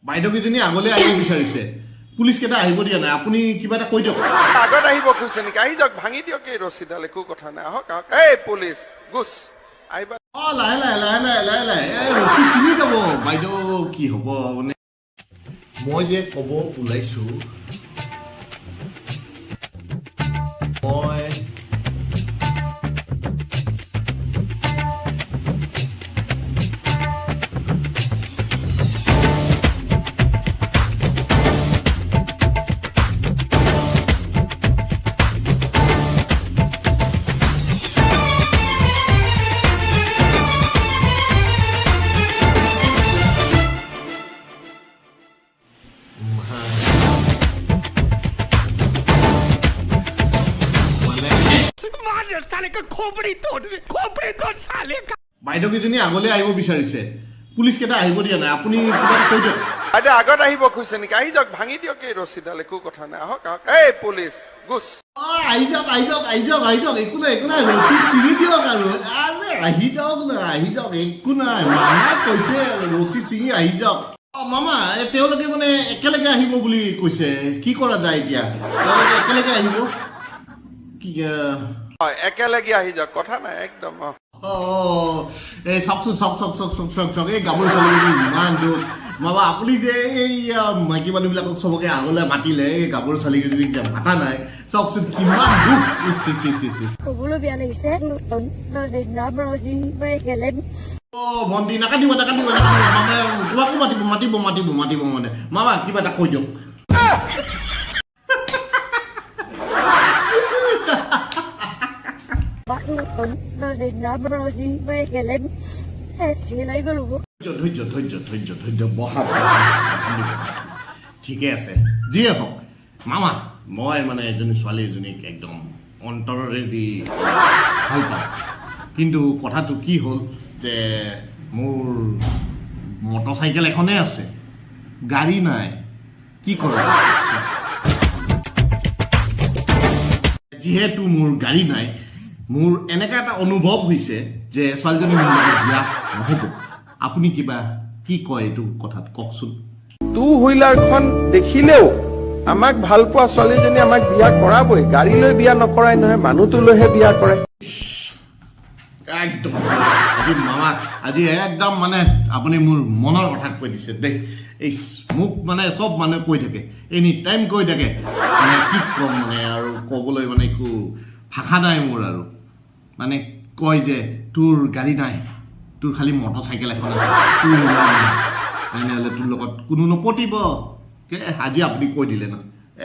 বাইদেউকেইজনী আগলৈ আহিব বিচাৰিছে পুলিচ কেইটা আহিব দিয়া নাই আপুনি কিবা এটা কৈ দিয়ক আগত আহিব খুজিছে নেকি আহি যাওক ভাঙি দিয়ক এই ৰছীডাল একো কথা নাই আহক আহক এই পুলিচ গুছ আহিবা লাহে লাহে লাহে লাহে লাহে লাহে ৰছী ছিঙি যাব বাইদেউ কি হ'ব মানে মই যে ক'ব ওলাইছো মই বাইদেউকেইজনী আগলৈ আহিব বিচাৰিছে পুলিচ কেইটা আহিব দিয়া নাই আপুনি কিবা এটা কৈ দিয়ক বাইদেউ আগত আহিব খুজিছে নেকি আহি যাওক ভাঙি দিয়ক এই ৰছীডাল একো কথা নাই আহক আহক এই পুলিচ গুছ আহি যাওক আহি যাওক আহি যাওক আহি যাওক একো নাই ৰছী ছিঙি দিয়ক আৰু আহি যাওক না আহি যাওক একো নাই মামা কৈছে ৰছী ছিঙি আহি যাওক মামা তেওঁলোকে মানে একেলগে আহিব বুলি কৈছে কি কৰা যায় এতিয়া তেওঁলোকে একেলগে আহিব কি একেলগে আহি যাওক কথা নাই একদম এই চাওকচোন চাওক এই গাভৰু ছোৱালীজনী ইমান দুখ মামা আপুনি যে এই মাইকী মানুহবিলাকক চবকে আগলৈ মাতিলে এই গাভৰু ছোৱালীকেইজনীক যে মাতা নাই চাওকচোন কিমান দুখ ক'বলৈ বেয়া লাগিছে ভণ্টি নাকাটিব মানে তোমাকো মাতিব মানে মামা কিবা এটা কৈ দিয়ক ধৈৰ্য বহা ঠিকে আছে যিয়ে হওক মামা মই মানে এজনী ছোৱালী এজনীক একদম অন্তৰেৰে দি ভাল পাওঁ কিন্তু কথাটো কি হ'ল যে মোৰ মটৰচাইকেল এখনেই আছে গাড়ী নাই কি কৰা যিহেতু মোৰ গাড়ী নাই মোৰ এনেকা এটা অনুভৱ হৈছে যে ছোৱালীজনী মোৰ লগত বিয়া নহ'ব আপুনি কিবা কি কয় এইটো কথাত কওকচোন টু হুইলাৰখন দেখিলেও আমাক ভাল পোৱা ছোৱালীজনী আমাক বিয়া কৰাবই গাড়ী লৈ বিয়া নকৰাই নহয় মানুহটো লৈহে বিয়া কৰে একদম আজি মামা আজি একদম মানে আপুনি মোৰ মনৰ কথা কৈ দিছে দেই এই মোক মানে চব মানুহে কৈ থাকে এনি টাইম কৈ থাকে মানে কি ক'ম মানে আৰু ক'বলৈ মানে একো ভাষা নাই মোৰ আৰু মানে কয় যে তোৰ গাড়ী নাই তোৰ খালি মটৰচাইকেল এখন আছে তোৰ তেনেহ'লে তোৰ লগত কোনো নপতিব আজি আপুনি কৈ দিলে ন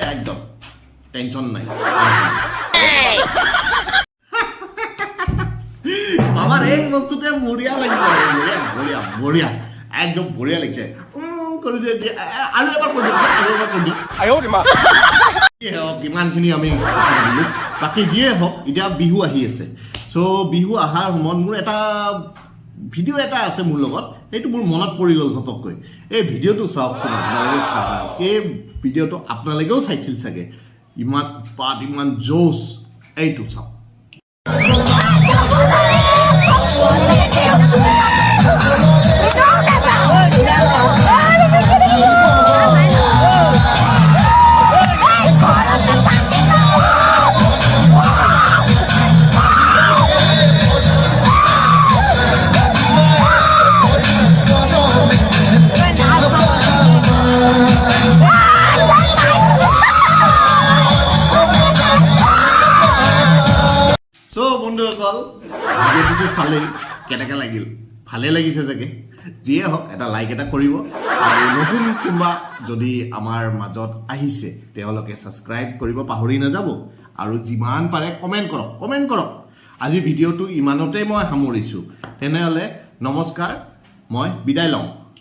একদম টেনশ্যন নাই আমার এই বস্তুতে বঢ়িয়া লাগিছে বঢ়িয়া একদম বঢ়িয়া লাগিছে কৰি দিয়ে আৰু এবাৰ কৈ দিওঁ কিমানখিনি আমি বাকী যিয়ে হওক এতিয়া বিহু আহি আছে চ' বিহু অহাৰ সময়ত মোৰ এটা ভিডিঅ' এটা আছে মোৰ লগত সেইটো মোৰ মনত পৰি গ'ল ঘপককৈ এই ভিডিঅ'টো চাওকচোন আপোনালোকে এই ভিডিঅ'টো আপোনালোকেও চাইছিল চাগে ইমান উৎপাত ইমান জোচ এইটো চাওক বন্ধুসকল ভিডিঅ'টো চালেই কেনেকৈ লাগিল ভালে লাগিছে চাগে যিয়ে হওক এটা লাইক এটা কৰিব আৰু নতুন কোনোবা যদি আমাৰ মাজত আহিছে তেওঁলোকে ছাবস্ক্ৰাইব কৰিব পাহৰি নাযাব আৰু যিমান পাৰে কমেণ্ট কৰক আজি ভিডিঅ'টো ইমানতে মই সামৰিছোঁ তেনেহ'লে নমস্কাৰ মই বিদায় লওঁ